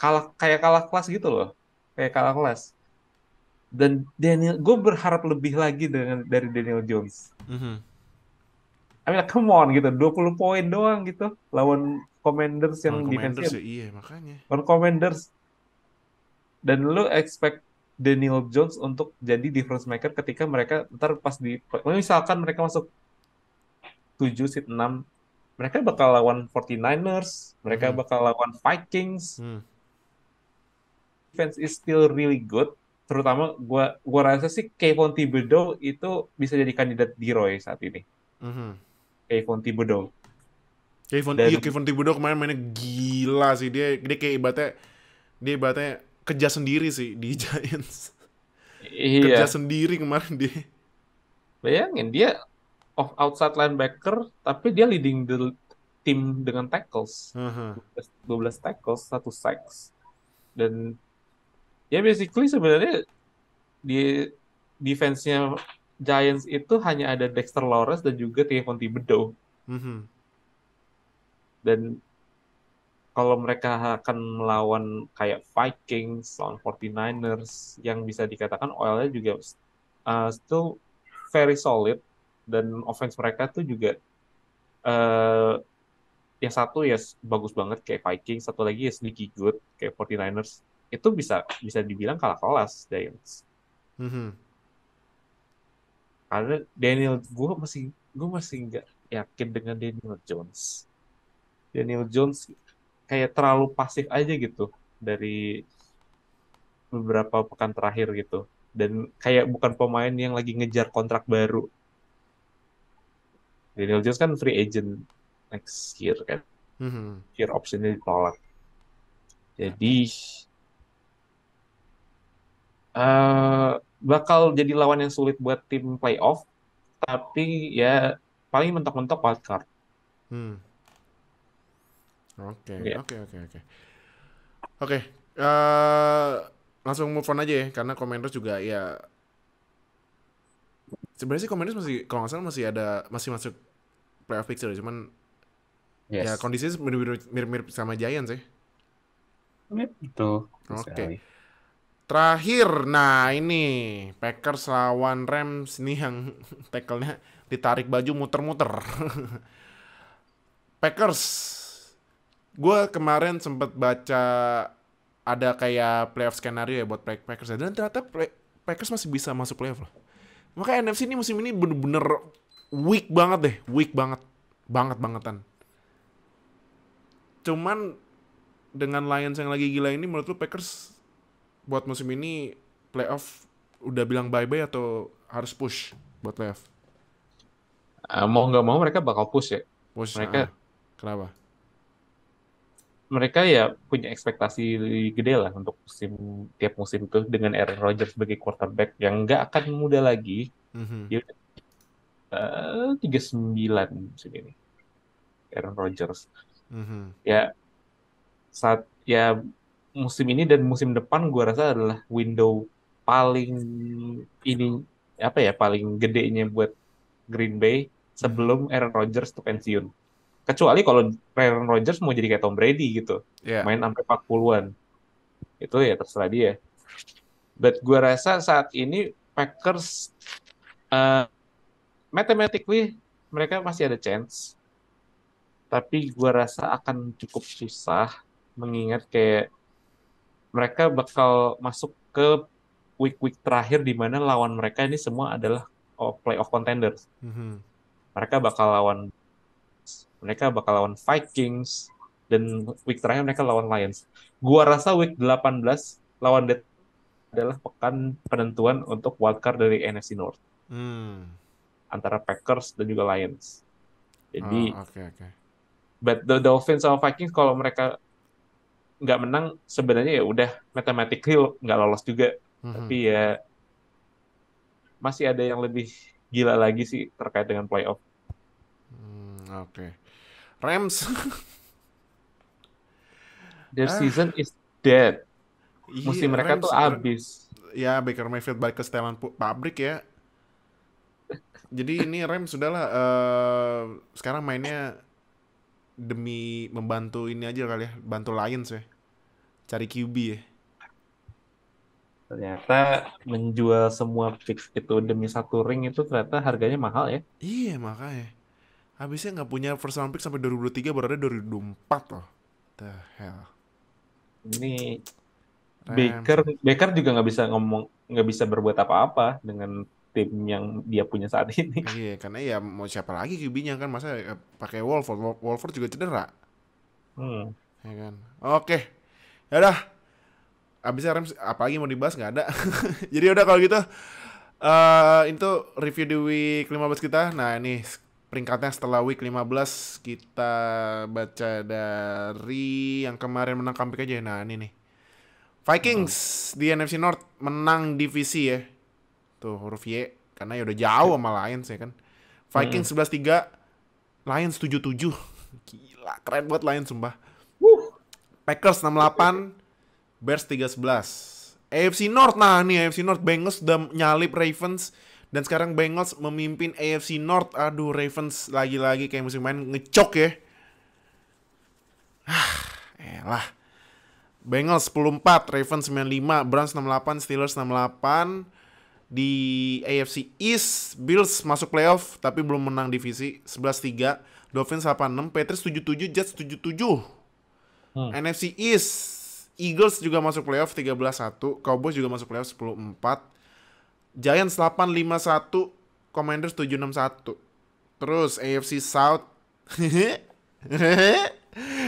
kalah kelas gitu loh, kayak kalah kelas. Dan gue berharap lebih lagi dari Daniel Jones. mhm. I mean, come on gitu, 20 poin doang gitu lawan Commanders yang Lawan defense-nya, Commanders ya, iya makanya. lawan Commanders, dan lu expect Daniel Jones untuk jadi difference maker ketika mereka ntar pas misalkan mereka masuk 7 seed 6, mereka bakal lawan 49ers, mereka Mhm, bakal lawan Vikings. mhm, Defense is still really good. Terutama gua rasa sih Kayvon Thibodeau itu bisa jadi kandidat D-Roy saat ini. mhm. Kayvon Thibodeau. Iya Dan Kevin Thibodeau kemarin mainnya gila sih, dia kayak ibaratnya kerja sendiri sih di Giants. Kerja iya, sendiri kemarin dia. bayangin dia outside linebacker tapi dia leading the team dengan tackles. Heeh. 12 tackles, satu sacks. Dan ya basically sebenarnya di defense-nya Giants itu hanya ada Dexter Lawrence dan juga Kayvon Thibodeau. Mhm, Dan kalau mereka akan melawan kayak Vikings, lawan 49ers yang bisa dikatakan OL-nya juga still very solid, dan offense mereka tuh juga uh, yang satu ya bagus banget kayak Vikings, satu lagi ya sneaky good kayak 49ers. Itu bisa bisa dibilang kalah kelas Giants. mhm. Karena gue masih nggak yakin dengan Daniel Jones. Daniel Jones kayak terlalu pasif aja gitu dari beberapa pekan terakhir gitu. Dan kayak bukan pemain yang lagi ngejar kontrak baru. Daniel Jones kan free agent next year kan. Mhm. Year optionnya ditolak. Jadi eh bakal jadi lawan yang sulit buat tim playoff. Tapi ya paling mentok-mentok wildcard. Hmm. Oke, Ya. oke, oke, oke. Oke, langsung move on aja ya, karena Commanders juga ya sebenarnya sih Commanders masih kalau nggak salah masih masuk playoff picture, cuman ya Yes. kondisinya mirip-mirip sama Giants ya. Yep, betul. Betul Oke. sekali. Terakhir, nah ini Packers lawan Rams nih yang tackle-nya ditarik baju muter-muter. Packers, gue kemarin sempet baca ada kayak playoff skenario ya buat Packers ya. Dan ternyata Packers masih bisa masuk playoff loh. Makanya NFC ini musim ini bener-bener weak banget deh, weak banget, bangetan. Cuman dengan Lions yang lagi gila ini, menurut lu Packers buat musim ini playoff udah bilang bye-bye atau harus push buat playoff? Mau nggak mau mereka bakal push ya. Push, Mereka kenapa? mereka ya punya ekspektasi gede lah untuk tiap musim tuh dengan Aaron Rodgers sebagai quarterback yang nggak akan muda lagi. Mhm, Dia 39 musim ini, Aaron Rodgers. mhm, Ya saat ya musim ini dan musim depan gua rasa adalah window paling ini apa ya paling gedenya buat Green Bay mhm. sebelum Aaron Rodgers tuh pensiun. Kecuali kalau Aaron Rodgers mau jadi kayak Tom Brady gitu, Ya. main sampai 40-an. Itu ya terserah dia. But gue rasa saat ini Packers uh, mathematically mereka masih ada chance, tapi gue rasa akan cukup susah mengingat kayak mereka bakal masuk ke week-week terakhir di mana lawan mereka ini semua adalah playoff contenders. Mhm, Mereka bakal lawan mereka bakal lawan Vikings, Dan week terakhir mereka lawan Lions. Gua rasa week 18 lawan Detroit adalah pekan penentuan untuk wildcard dari NFC North Hmm. antara Packers dan juga Lions. Jadi, Oke, oke. but the Dolphins sama Vikings kalau mereka nggak menang sebenarnya ya udah mathematically nggak lolos juga. Tapi Mhm. ya masih ada yang lebih gila lagi sih terkait dengan playoff. Oke. Rams. Their Ah, season is dead. Musim iya, mereka tuh Rams. habis. Ya, Baker Mayfield balik ke setelan pabrik ya. Jadi ini Rams sudahlah sekarang mainnya demi membantu ini aja kali ya, bantu Lions ya. Cari QB ya. Ternyata menjual semua picks itu demi satu ring itu ternyata harganya mahal ya. Iya, makanya. Habisnya nggak punya first round pick sampai 2023 baru ada 2024 loh. The hell. Ini Rams Baker ya. Baker juga nggak bisa berbuat apa-apa dengan tim yang dia punya saat ini. Iya, karena ya mau siapa lagi QB-nya kan masa pakai Wolford. Wolford juga cedera, Hmm. ya kan. Oke. Ya udah, abisnya Rams apalagi mau dibahas nggak ada. Jadi udah kalau gitu itu review di week 15 kita. Nah, ini peringkatnya setelah week 15 kita baca dari yang kemarin menang comeback aja. Nah, ini nih. Vikings Hmm. di NFC North menang divisi ya. Tuh huruf Y karena ya udah jauh sama Lions ya kan. Hmm. Vikings 11-3, Lions 7-7. Gila, keren banget Lions sumpah. Wuh. Packers 6-8, Bears 3-11. AFC North, nah nih AFC North Bengals udah nyalip Ravens dan sekarang Bengals memimpin AFC North. Aduh, Ravens lagi-lagi kayak musim main ngecok ya. Elah. Bengals 10-4, Ravens 9-5, Browns 6-8, Steelers 6-8. Di AFC East, Bills masuk playoff tapi belum menang divisi 11-3, Dolphins 8-6, Patriots 7-7, Jets 7-7. Hmm. NFC East, Eagles juga masuk playoff 13-1, Cowboys juga masuk playoff 10-4, Giants 8-5-1, Commanders 7-6-1. Terus AFC South.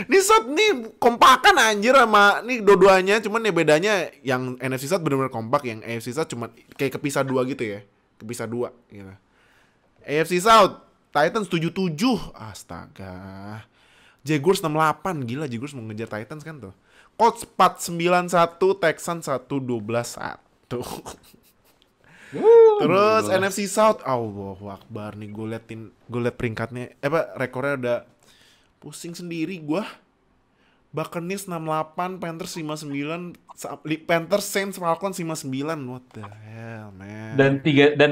Ini South nih kompakan anjir sama nih dua-duanya, cuman ya bedanya yang NFC South benar-benar kompak, yang AFC South cuma kayak kepisah dua gitu ya. Kepisah dua gitu. AFC South, Titans 77. Astaga. Jaguars 68. Gila, Jaguars mau ngejar Titans kan tuh. Colts 491, Texans 112-1. Terus Wuh. NFC South, Allahu Akbar nih gue liat peringkatnya, rekornya udah pusing sendiri gua. Buccaneers 68, Panthers 59, Panthers, Saints, Falcons 59. What the hell, man? Dan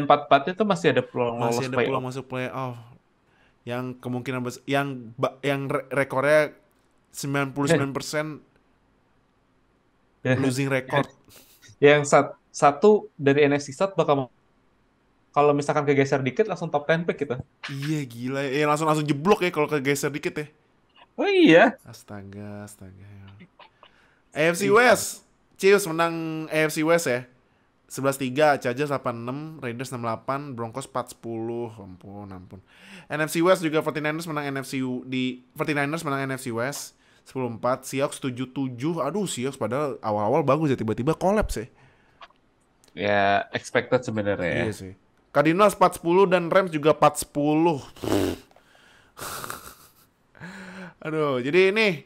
4-4-nya tuh masih ada peluang Masih lolos ada peluang playoff. masuk playoff. Yang kemungkinan rekornya 99% losing record. Yang satu dari NFC South bakal kalau misalkan kegeser dikit langsung top 10 pick gitu. Iya gila ya, langsung langsung jeblok ya kalau kegeser dikit ya. Oh iya. Astaga, astaga. AFC West, Chiefs menang AFC West ya. 11-3, Chargers 86, Raiders 68, Broncos 4-10. Ampun, ampun. NFC West juga 49ers menang NFC West 10-4, Seahawks 7-7. Aduh, Seahawks padahal awal-awal bagus ya, tiba-tiba collapse ya. Ya expected sebenarnya ya. Iya sih. Cardinals 4-10 dan Rams juga 4-10. Aduh, jadi ini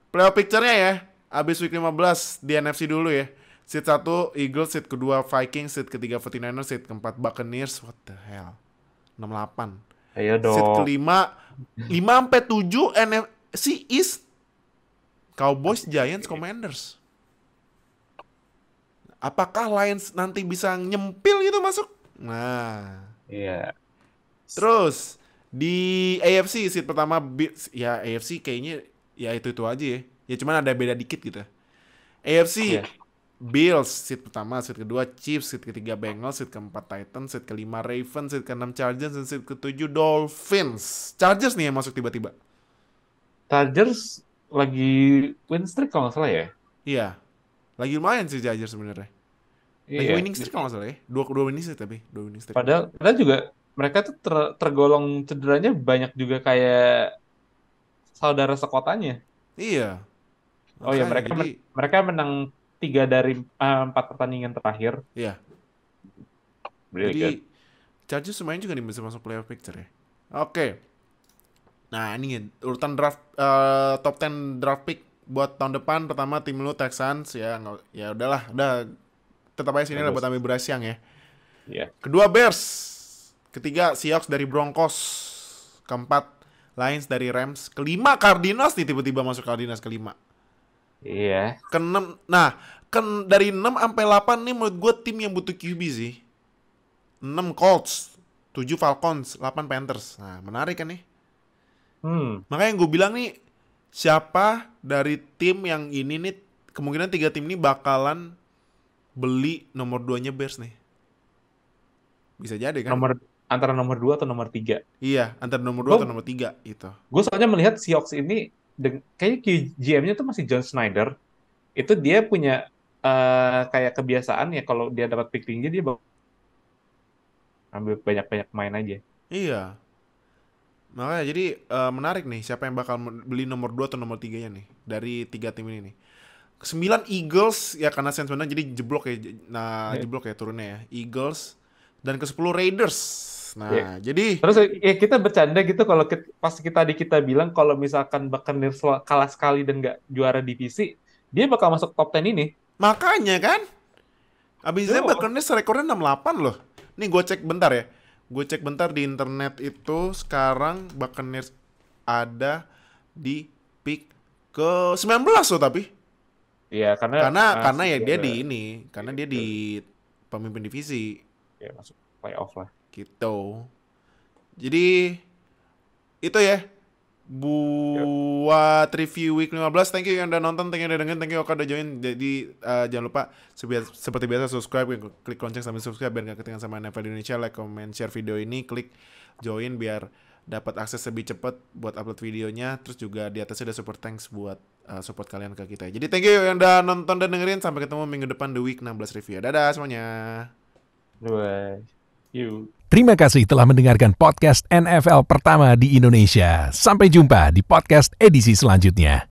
playoff picture-nya ya. Abis week 15 di NFC dulu ya. Seat 1 Eagles, seat kedua Vikings, seat ketiga 49ers, seat keempat Buccaneers. What the hell? 68. Ayo Seat dong. kelima 5-7 NFC East. Cowboys, Giants, Commanders. Apakah Lions nanti bisa nyempil gitu masuk? Nah, Iya. terus di AFC seat pertama ya AFC kayaknya ya itu aja ya. Ya cuman ada beda dikit gitu. AFC Iya. Bills seat pertama, seat kedua Chiefs, seat ketiga Bengals, seat keempat Titans, seat kelima Ravens, seat keenam Chargers, dan seat ketujuh Dolphins. Chargers nih yang masuk tiba-tiba. Chargers lagi win streak kalau nggak salah ya. Iya, lagi lumayan sih Chargers sebenarnya. Lagi Iya. winning streak kalau nggak salah ya. Dua winning streak tapi, dua winning streak. Padahal juga mereka tuh tergolong cederanya banyak juga kayak saudara sekotanya. Iya. Oh ya, Makanya, mereka menang 3 dari 4 pertandingan terakhir. iya. Really Jadi good. Chargers lumayan juga nih bisa masuk playoff picture ya. Oke. Nah ini urutan draft top 10 draft pick buat tahun depan. Pertama tim lu Texans ya, ya udahlah, udah tetap aja sini lah buat ambil beras siang ya. Iya. Kedua Bears, ketiga Seahawks dari Broncos, keempat Lions dari Rams, kelima Cardinals nih tiba-tiba masuk Cardinals kelima. Iya. Keenam, nah dari 6 sampai 8 nih menurut gue tim yang butuh QB sih. 6 Colts, 7 Falcons, 8 Panthers. Nah menarik kan nih. Makanya yang gue bilang nih, siapa dari tim yang ini nih, kemungkinan 3 tim ini bakalan beli nomor 2-nya Bears nih. Bisa jadi kan? Antara nomor 2 atau nomor 3. Iya, antara nomor 2 atau nomor 3 itu. Gue soalnya melihat Seahawks ini, kayaknya GM-nya tuh masih John Schneider. Itu dia punya kayak kebiasaan ya, kalau dia dapat pick tinggi, dia ambil banyak-banyak main aja. Iya. Makanya jadi menarik nih, siapa yang bakal beli nomor 2 atau nomor 3-nya nih dari 3 tim ini nih. 9 Eagles ya karena Saints menang jadi jeblok ya. Nah, jeblok ya turunnya ya. Eagles dan ke-10 Raiders. Nah, jadi terus ya kita bercanda gitu kalau pas kita bilang kalau misalkan Buccaneers kalah sekali dan nggak juara divisi, dia bakal masuk top 10 ini. makanya kan abisnya Buccaneers rekornya 68 loh. Nih gue cek bentar ya. Gue cek bentar di internet itu sekarang Buccaneers ada di pick ke 19 loh tapi. Iya, karena ya dia di ini, karena dia di pemimpin divisi. Ya masuk playoff lah. Gitu. Jadi itu ya buat review week 15. Thank you yang udah nonton, thank you udah dengerin, thank you Oka udah join. Jadi jangan lupa seperti biasa subscribe, klik lonceng sambil subscribe biar gak ketinggalan sama NFL Indonesia. Like, comment, share video ini, klik join biar dapat akses lebih cepat buat upload videonya. Terus juga di atasnya ada super thanks buat support kalian ke kita. Jadi thank you yang udah nonton dan dengerin. Sampai ketemu minggu depan di week 16 review. Dadah semuanya. Bye. You. Terima kasih telah mendengarkan podcast NFL pertama di Indonesia. Sampai jumpa di podcast edisi selanjutnya.